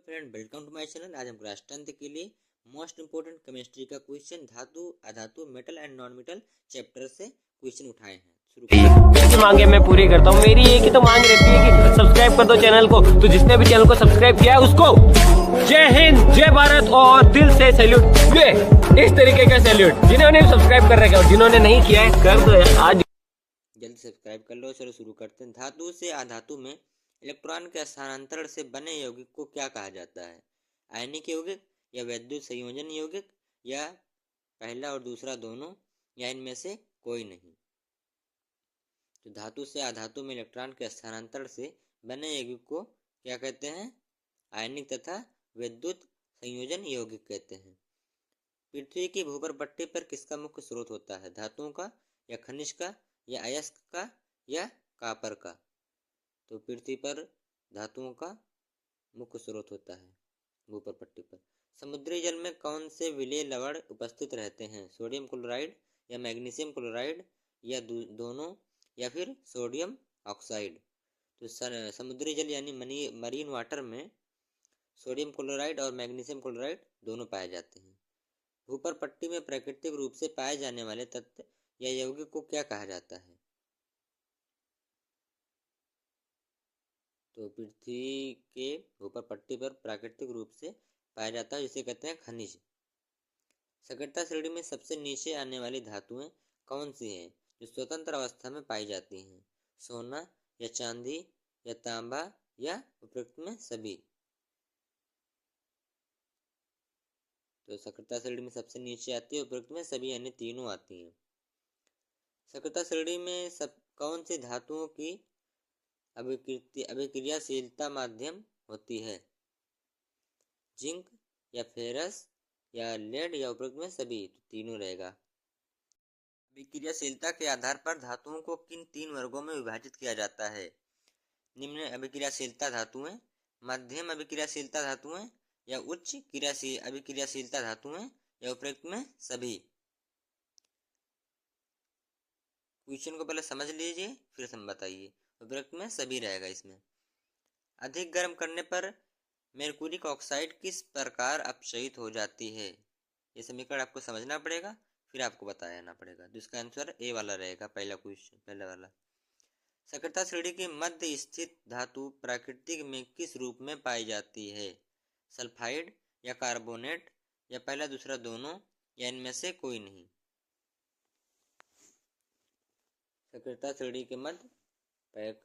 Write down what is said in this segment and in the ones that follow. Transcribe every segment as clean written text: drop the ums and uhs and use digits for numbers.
Friend, welcome to my channel. आज हम class 10th के लिए मोस्ट इंपोर्टेंट केमिस्ट्री का क्वेश्चन धातु अधातु metal and non metal chapter से क्वेश्चन उठाए हैं। शुरू मांगे मैं पूरी करता हूँ। मेरी एक ही तो मांग रहती है कि सब्सक्राइब कर दो चैनल को। तो जिसने भी चैनल को सब्सक्राइब किया है उसको जय हिंद, जय भारत और दिल से सैल्यूट। ये इस तरीके का सैल्यूट जिन्होंने सब्सक्राइब कर रखा है और जिन्होंने नहीं किया है कर दो यार, आज जल्दी सब्सक्राइब कर लो। चलो शुरू करते हैं। धातु से अधातु में इलेक्ट्रॉन के स्थानांतरण से बने यौगिक को क्या कहा जाता है? आयनिक यौगिक या वैद्युत संयोजन यौगिक या पहला और दूसरा दोनों या इनमें से कोई नहीं? तो धातु से अधातु में इलेक्ट्रॉन के स्थानांतरण से बने यौगिक को क्या कहते हैं? आयनिक तथा वैद्युत संयोजन यौगिक कहते हैं। पृथ्वी की भूगर्भ पट्टी पर किसका मुख्य स्रोत होता है? धातुओं का या खनिज का या अयस्क का या कॉपर का? तो पृथ्वी पर धातुओं का मुख्य स्रोत होता है भूगर्भ पट्टी पर। समुद्री जल में कौन से विलेय लवण उपस्थित रहते हैं? सोडियम क्लोराइड या मैग्नीशियम क्लोराइड या दोनों या फिर सोडियम ऑक्साइड? तो समुद्री जल यानी मरीन वाटर में सोडियम क्लोराइड और मैग्नीशियम क्लोराइड दोनों पाए जाते हैं। भूगर्भ पट्टी में प्राकृतिक रूप से पाए जाने वाले तत्व या यौगिक को क्या कहा जाता है? तो पृथ्वी के ऊपर पट्टी पर प्राकृतिक रूप से पाया जाता है जिसे कहते हैं खनिज। सक्रियता श्रेणी में सबसे नीचे आने वाली धातुएं कौन सी हैं जो स्वतंत्र अवस्था में पाई जाती हैं? सोना या चांदी या तांबा या उपरोक्त में सभी? तो सक्रियता श्रेणी में सबसे नीचे आती है, उपरोक्त में सभी यानी तीनों आती हैं। सक्रियता श्रेणी में कौन सी धातुओं की अभिक्रियाशीलता माध्यम होती है? जिंक या फेरस या लेड या उपरोक्त में सभी? तो तीनों रहेगा। अभिक्रियाशीलता के आधार पर धातुओं को किन तीन वर्गों में विभाजित किया जाता है? निम्न अभिक्रियाशीलता धातुएं, मध्यम अभिक्रियाशीलता धातुएं या उच्च अभिक्रियाशीलता धातुएं या उपरोक्त में सभी? क्वेश्चन को पहले समझ लीजिए फिर हम बताइए। उपरोक्त में सभी रहेगा इसमें। अधिक गर्म करने पर मेर्कुरिक ऑक्साइड किस प्रकार अपक्षयित हो जाती है? ये समीकरण आपको समझना पड़ेगा फिर आपको बताना पड़ेगा। तो इसका आंसर ए वाला रहेगा, पहला क्वेश्चन, पहला वाला। सक्रियता श्रेणी के मध्य स्थित धातु प्राकृतिक में किस रूप में पाई जाती है? सल्फाइड या कार्बोनेट या पहला दूसरा दोनों या इनमें से कोई नहीं? सक्रियता श्रेणी के मध्य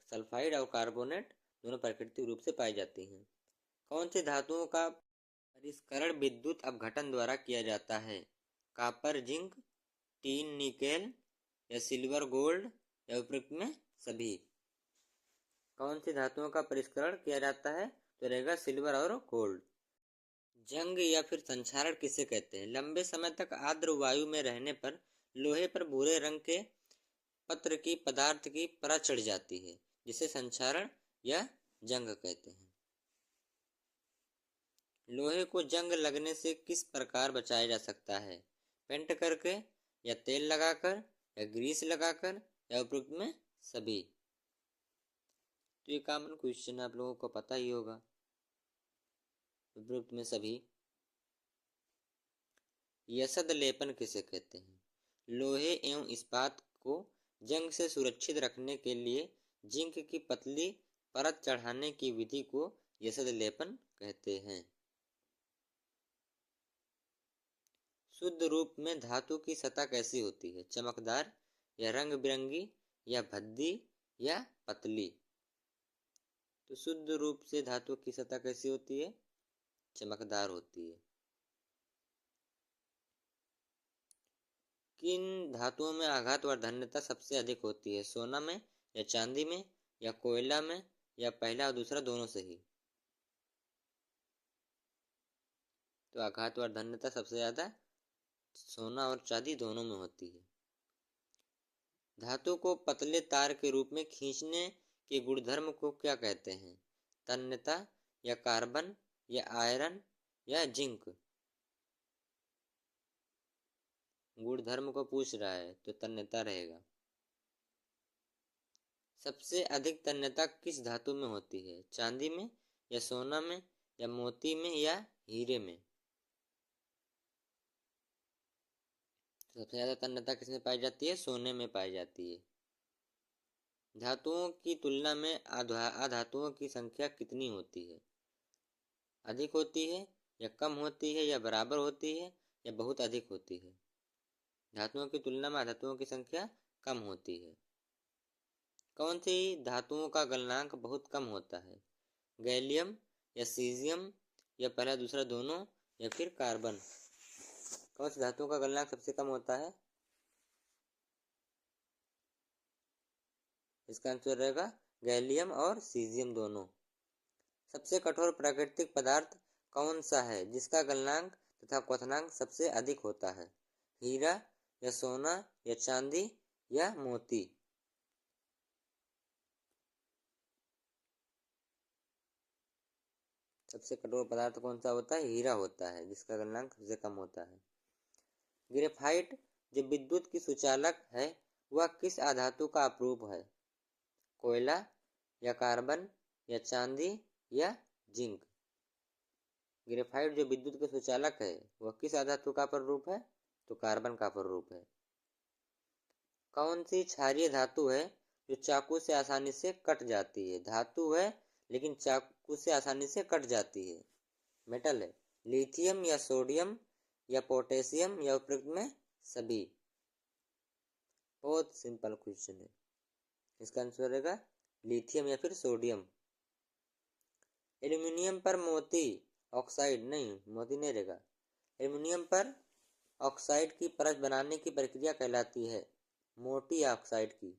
सल्फाइड और कार्बोनेट दोनों प्राकृतिक रूप से पाई जाती हैं। कौन सी धातुओं का परिष्करण विद्युत अपघटन द्वारा किया जाता है? कॉपर जिंक, टीन निकेल या सिल्वर गोल्ड या उपरोक्त में सभी? कौन सी धातुओं का परिष्करण किया जाता है? तो रहेगा सिल्वर और गोल्ड। जंग या फिर संक्षारण किसे कहते हैं? लंबे समय तक आर्द्र वायु में रहने पर लोहे पर भूरे रंग के पत्र की पदार्थ की परत चढ़ जाती है जिसे संक्षारण या जंग कहते हैं। लोहे को जंग लगने से किस प्रकार बचाया जा सकता है? पेंट करके या तेल लगाकर या ग्रीस लगाकर या उपरोक्त में सभी? तो ये कॉमन क्वेश्चन आप लोगों को पता ही होगा, उपरोक्त में सभी। यसद लेपन किसे कहते हैं? लोहे एवं इस्पात को जंग से सुरक्षित रखने के लिए जिंक की पतली परत चढ़ाने की विधि को यसद लेपन कहते हैं। शुद्ध रूप में धातु की सतह कैसी होती है? चमकदार या रंग बिरंगी या भद्दी या पतली? तो शुद्ध रूप से धातु की सतह कैसी होती है? चमकदार होती है। किन धातुओं में आघात वर्धन्यता सबसे अधिक होती है? सोना में या चांदी में या कोयला में या पहला और दूसरा दोनों से ही? तो आघात वर्धन्यता सबसे ज्यादा सोना और चांदी दोनों में होती है। धातु को पतले तार के रूप में खींचने के गुणधर्म को क्या कहते हैं? तन्यता या कार्बन या आयरन या जिंक? गुणधर्म को पूछ रहा है तो तन्यता रहेगा। सबसे अधिक तन्यता किस धातु में होती है? चांदी में या सोना में या मोती में या हीरे में। सबसे ज़्यादा तन्यता किसमें पाई जाती है? सोने में पाई जाती है। धातुओं की तुलना में अधातुओं की संख्या कितनी होती है? अधिक होती है या कम होती है या बराबर होती है या बहुत अधिक होती है? धातुओं की तुलना में अधातुओं की संख्या कम होती है। कौन सी धातुओं का गलनांक बहुत कम होता है? गैलियम या सीजियम या पहला दूसरा दोनों या फिर कार्बन? कौन सी धातुओं का गलनांक सबसे कम होता है? इसका आंसर रहेगा गैलियम और सीजियम दोनों। सबसे कठोर प्राकृतिक पदार्थ कौन सा है जिसका गलनांक तथा क्वथनांक सबसे अधिक होता है? हीरा या सोना या चांदी या मोती? सबसे कठोर पदार्थ कौन सा होता है? हीरा होता है, जिसका गलनांक सबसे कम होता है। ग्रेफाइट जो विद्युत की सुचालक है वह किस अधातु का अपरूप है? कोयला या कार्बन या चांदी या जिंक? ग्रेफाइट जो विद्युत के सुचालक है वह किस अधातु का अपरूप है? तो कार्बन का अपरूप है। कौन सी क्षारीय धातु है जो चाकू से आसानी से कट जाती है? धातु है लेकिन चाकू से आसानी से कट जाती है। मेटल है। लिथियम या सोडियम या पोटेशियम या उपरोक्त में सभी? बहुत सिंपल क्वेश्चन है। इसका आंसर रहेगा लिथियम या फिर सोडियम। एल्यूमिनियम पर मोती ऑक्साइड मोती नहीं रहेगा। एल्यूमिनियम पर ऑक्साइड की परत बनाने की प्रक्रिया कहलाती है मोटी ऑक्साइड की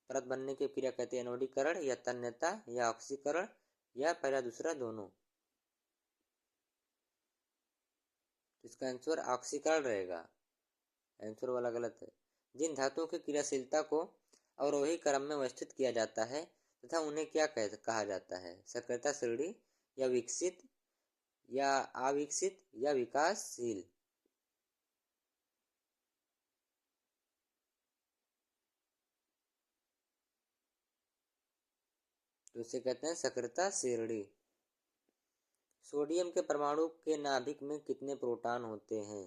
परत बनने की प्रक्रिया कहते हैं एनोडीकरण या तन्यता या ऑक्सीकरण या पहला दूसरा दोनों? इसका आंसर ऑक्सीकरण रहेगा। आंसर वाला गलत है। जिन धातुओं की क्रियाशीलता को अवरोही क्रम में व्यवस्थित किया जाता है तथा उन्हें क्या कहा जाता है? सक्रियता श्रेणी या विकसित या अविकसित या विकासशील? तो इसे कहते हैं सक्रियता श्रेणी। सोडियम के परमाणु के नाभिक में कितने प्रोटॉन होते हैं?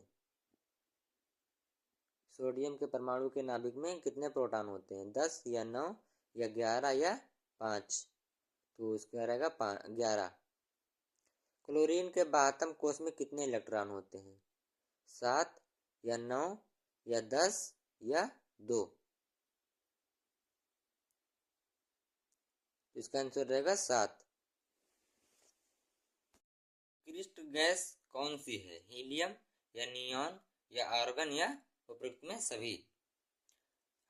सोडियम के परमाणु के नाभिक में कितने प्रोटॉन होते हैं? 10 या 9 या 11 या 5? तो इसका रहेगा 11। क्लोरीन के 72 कोष में कितने इलेक्ट्रॉन होते हैं? 7 या 9 या 10 या 2? इसका आंसर रहेगा 7। क्रिस्ट गैस कौन सी है? हीलियम या नियॉन या आर्गन या उपरोक्त में सभी?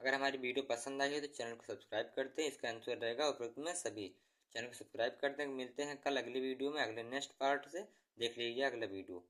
अगर हमारी वीडियो पसंद आई है तो चैनल को सब्सक्राइब करते हैं। इसका आंसर रहेगा उपरोक्त में सभी। चैनल को सब्सक्राइब करते हैं। मिलते हैं कल अगली वीडियो में अगले नेक्स्ट पार्ट से। देख लीजिए अगला वीडियो।